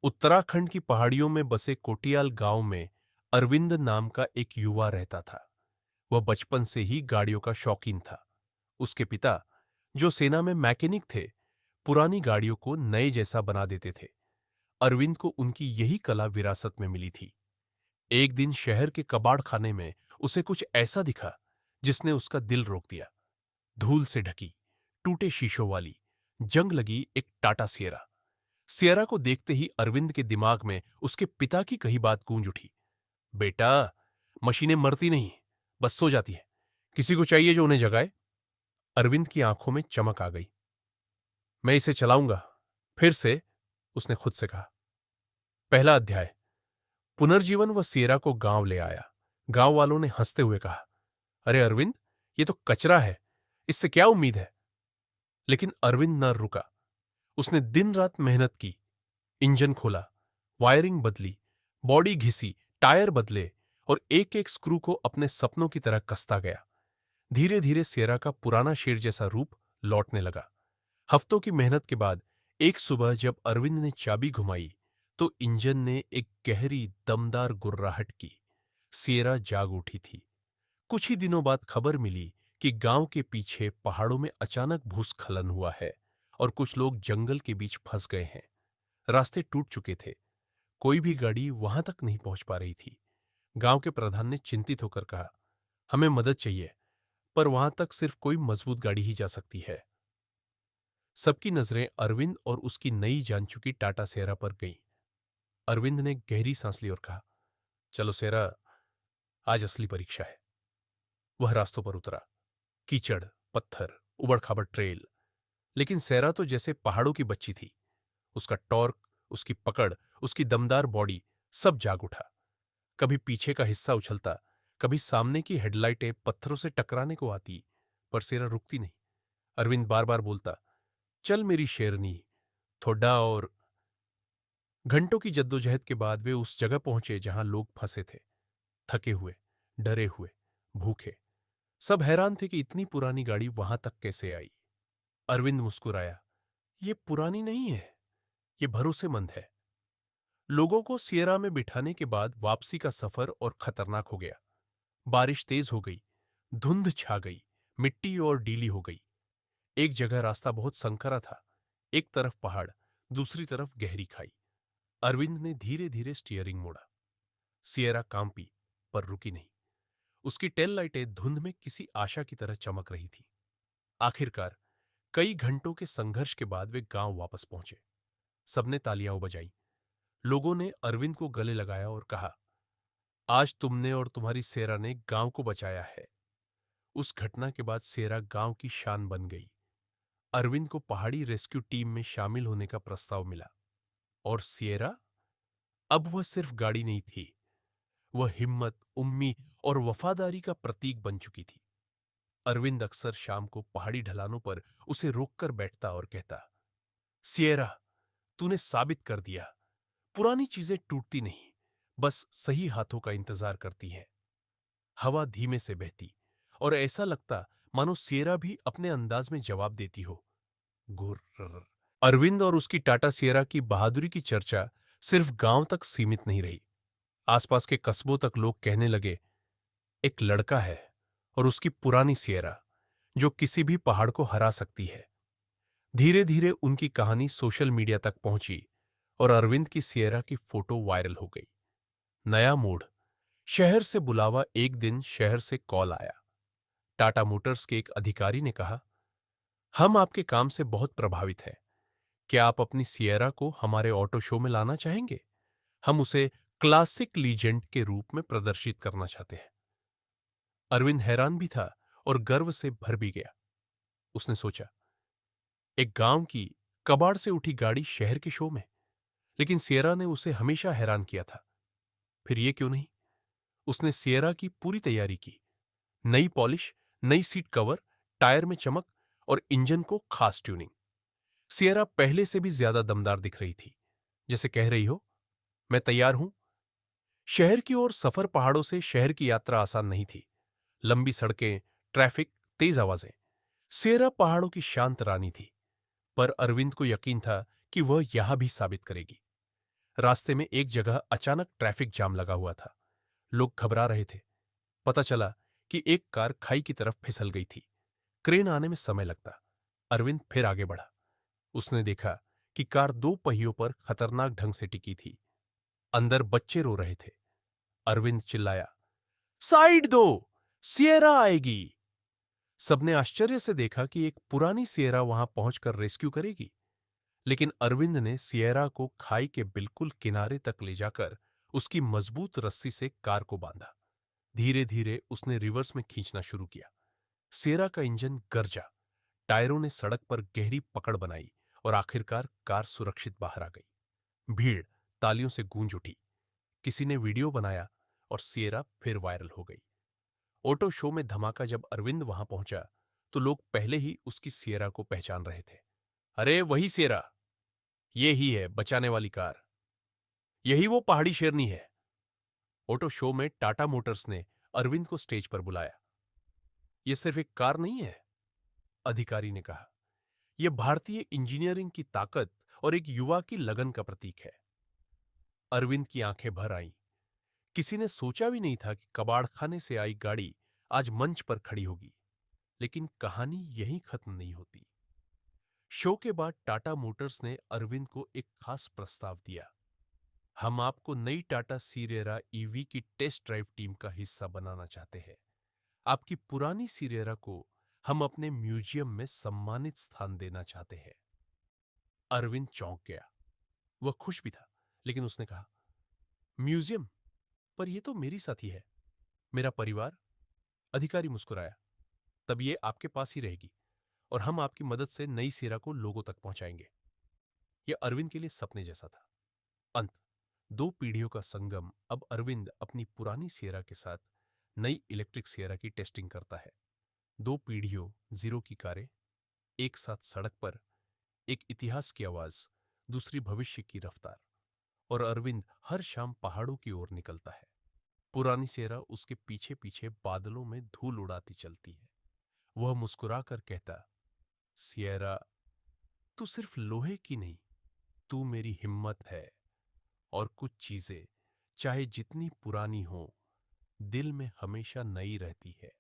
उत्तराखंड की पहाड़ियों में बसे कोटियाल गांव में अरविंद नाम का एक युवा रहता था। वह बचपन से ही गाड़ियों का शौकीन था। उसके पिता, जो सेना में मैकेनिक थे, पुरानी गाड़ियों को नए जैसा बना देते थे। अरविंद को उनकी यही कला विरासत में मिली थी। एक दिन शहर के कबाड़ खाने में उसे कुछ ऐसा दिखा जिसने उसका दिल रोक दिया। धूल से ढकी, टूटे शीशों वाली, जंग लगी एक टाटा सिएरा। सिएरा को देखते ही अरविंद के दिमाग में उसके पिता की कही बात गूंज उठी। बेटा, मशीनें मरती नहीं, बस सो जाती है। किसी को चाहिए जो उन्हें जगाए। अरविंद की आंखों में चमक आ गई। मैं इसे चलाऊंगा, फिर से उसने खुद से कहा। पहला अध्याय। पुनर्जीवन व सिएरा को गांव ले आया। गांव वालों ने हंसते हुए कहा, अरे अरविंद, ये तो कचरा है, इससे क्या उम्मीद है। लेकिन अरविंद न रुका। उसने दिन रात मेहनत की। इंजन खोला, वायरिंग बदली, बॉडी घिसी, टायर बदले और एक एक स्क्रू को अपने सपनों की तरह कसता गया। धीरे धीरे सिएरा का पुराना शेर जैसा रूप लौटने लगा। हफ्तों की मेहनत के बाद एक सुबह जब अरविंद ने चाबी घुमाई तो इंजन ने एक गहरी दमदार गुर्राहट की। सिएरा जाग उठी थी। कुछ ही दिनों बाद खबर मिली कि गांव के पीछे पहाड़ों में अचानक भूस्खलन हुआ है और कुछ लोग जंगल के बीच फंस गए हैं। रास्ते टूट चुके थे। कोई भी गाड़ी वहां तक नहीं पहुंच पा रही थी। गांव के प्रधान ने चिंतित होकर कहा, हमें मदद चाहिए, पर वहां तक सिर्फ कोई मजबूत गाड़ी ही जा सकती है। सबकी नजरें अरविंद और उसकी नई जान चुकी टाटा सेरा पर गईं। अरविंद ने गहरी सांस ली और कहा, चलो सेरा, आज असली परीक्षा है। वह रास्तों पर उतरा। कीचड़, पत्थर, उबड़-खाबड़ ट्रेल, लेकिन सेरा तो जैसे पहाड़ों की बच्ची थी। उसका टॉर्क, उसकी पकड़, उसकी दमदार बॉडी, सब जाग उठा। कभी पीछे का हिस्सा उछलता, कभी सामने की हेडलाइटें पत्थरों से टकराने को आती, पर सेरा रुकती नहीं। अरविंद बार बार बोलता, चल मेरी शेरनी, थोड़ा और। घंटों की जद्दोजहद के बाद वे उस जगह पहुंचे जहां लोग फंसे थे, थके हुए, डरे हुए, भूखे। सब हैरान थे कि इतनी पुरानी गाड़ी वहां तक कैसे आई। अरविंद मुस्कुराया, ये पुरानी नहीं है, ये भरोसेमंद है। लोगों को सिएरा में बिठाने के बाद वापसी का सफर और खतरनाक हो गया। बारिश तेज हो गई, धुंध छा गई, मिट्टी और डीली हो गई। एक जगह रास्ता बहुत संकरा था। एक तरफ पहाड़, दूसरी तरफ गहरी खाई। अरविंद ने धीरे धीरे स्टीयरिंग मोड़ा। सिएरा कांपी, पर रुकी नहीं। उसकी टेल लाइटें धुंध में किसी आशा की तरह चमक रही थी। आखिरकार कई घंटों के संघर्ष के बाद वे गांव वापस पहुंचे। सबने तालियां बजाई। लोगों ने अरविंद को गले लगाया और कहा, आज तुमने और तुम्हारी सेरा ने गांव को बचाया है। उस घटना के बाद सेरा गांव की शान बन गई। अरविंद को पहाड़ी रेस्क्यू टीम में शामिल होने का प्रस्ताव मिला। और सिएरा, अब वह सिर्फ गाड़ी नहीं थी, वह हिम्मत, उम्मीद और वफादारी का प्रतीक बन चुकी थी। अरविंद अक्सर शाम को पहाड़ी ढलानों पर उसे रोककर बैठता और कहता, सिएरा, तूने साबित कर दिया, पुरानी चीजें टूटती नहीं, बस सही हाथों का इंतजार करती हैं। हवा धीमे से बहती और ऐसा लगता मानो सिएरा भी अपने अंदाज में जवाब देती हो, गुर्र। अरविंद और उसकी टाटा सिएरा की बहादुरी की चर्चा सिर्फ गांव तक सीमित नहीं रही। आसपास के कस्बों तक लोग कहने लगे, एक लड़का है और उसकी पुरानी सिएरा जो किसी भी पहाड़ को हरा सकती है। धीरे धीरे उनकी कहानी सोशल मीडिया तक पहुंची और अरविंद की सिएरा की फोटो वायरल हो गई। नया मूड, शहर से बुलावा। एक दिन शहर से कॉल आया। टाटा मोटर्स के एक अधिकारी ने कहा, हम आपके काम से बहुत प्रभावित हैं। क्या आप अपनी सिएरा को हमारे ऑटो शो में लाना चाहेंगे? हम उसे क्लासिक लीजेंड के रूप में प्रदर्शित करना चाहते हैं। अरविंद हैरान भी था और गर्व से भर भी गया। उसने सोचा, एक गांव की कबाड़ से उठी गाड़ी शहर के शो में। लेकिन सिएरा ने उसे हमेशा हैरान किया था। फिर ये क्यों नहीं? उसने सिएरा की पूरी तैयारी की। नई पॉलिश, नई सीट कवर, टायर में चमक और इंजन को खास ट्यूनिंग। सिएरा पहले से भी ज्यादा दमदार दिख रही थी, जैसे कह रही हो, मैं तैयार हूं। शहर की ओर सफर। पहाड़ों से शहर की यात्रा आसान नहीं थी। लंबी सड़कें, ट्रैफिक, तेज आवाजें। सिएरा पहाड़ों की शांत रानी थी, पर अरविंद को यकीन था कि वह यहां भी साबित करेगी। रास्ते में एक जगह अचानक ट्रैफिक जाम लगा हुआ था। लोग घबरा रहे थे। पता चला कि एक कार खाई की तरफ फिसल गई थी। क्रेन आने में समय लगता। अरविंद फिर आगे बढ़ा। उसने देखा कि कार दो पहियों पर खतरनाक ढंग से टिकी थी। अंदर बच्चे रो रहे थे। अरविंद चिल्लाया, साइड दो, सिएरा आएगी। सबने आश्चर्य से देखा कि एक पुरानी सिएरा वहां पहुंचकर रेस्क्यू करेगी। लेकिन अरविंद ने सिएरा को खाई के बिल्कुल किनारे तक ले जाकर उसकी मजबूत रस्सी से कार को बांधा। धीरे धीरे उसने रिवर्स में खींचना शुरू किया। सिएरा का इंजन गरजा, टायरों ने सड़क पर गहरी पकड़ बनाई और आखिरकार कार सुरक्षित बाहर आ गई। भीड़ तालियों से गूंज उठी। किसी ने वीडियो बनाया और सिएरा फिर वायरल हो गई। ऑटो शो में धमाका जब अरविंद वहां पहुंचा तो लोग पहले ही उसकी सिएरा को पहचान रहे थे। अरे वही सिएरा, ये ही है बचाने वाली कार, यही वो पहाड़ी शेरनी है। ऑटो शो में टाटा मोटर्स ने अरविंद को स्टेज पर बुलाया। यह सिर्फ एक कार नहीं है, अधिकारी ने कहा। यह भारतीय इंजीनियरिंग की ताकत और एक युवा की लगन का प्रतीक है। अरविंद की आंखें भर आईं। किसी ने सोचा भी नहीं था कि कबाड़खाने से आई गाड़ी आज मंच पर खड़ी होगी। लेकिन कहानी यहीं खत्म नहीं होती। शो के बाद टाटा मोटर्स ने अरविंद को एक खास प्रस्ताव दिया। हम आपको नई टाटा सीरेरा ईवी की टेस्ट ड्राइव टीम का हिस्सा बनाना चाहते हैं। आपकी पुरानी सीरेरा को हम अपने म्यूजियम में सम्मानित स्थान देना चाहते हैं। अरविंद चौंक गया। वह खुश भी था, लेकिन उसने कहा, म्यूजियम? पर यह तो मेरी साथी है, मेरा परिवार। अधिकारी मुस्कुराया। तब ये आपके पास ही रहेगी और हम आपकी मदद से नई सीरा को लोगों तक पहुंचाएंगे। यह अरविंद के लिए सपने जैसा था। अंत, दो पीढ़ियों का संगम। अब अरविंद अपनी पुरानी सिएरा के साथ नई इलेक्ट्रिक सिएरा की टेस्टिंग करता है। दो पीढ़ियों जीरो की कारें एक साथ सड़क पर, एक इतिहास की आवाज, दूसरी भविष्य की रफ्तार। और अरविंद हर शाम पहाड़ों की ओर निकलता है। पुरानी सिएरा उसके पीछे पीछे बादलों में धूल उड़ाती चलती है। वह मुस्कुराकर कहता, सिएरा, तू सिर्फ लोहे की नहीं, तू मेरी हिम्मत है। और कुछ चीजें चाहे जितनी पुरानी हो, दिल में हमेशा नई रहती है।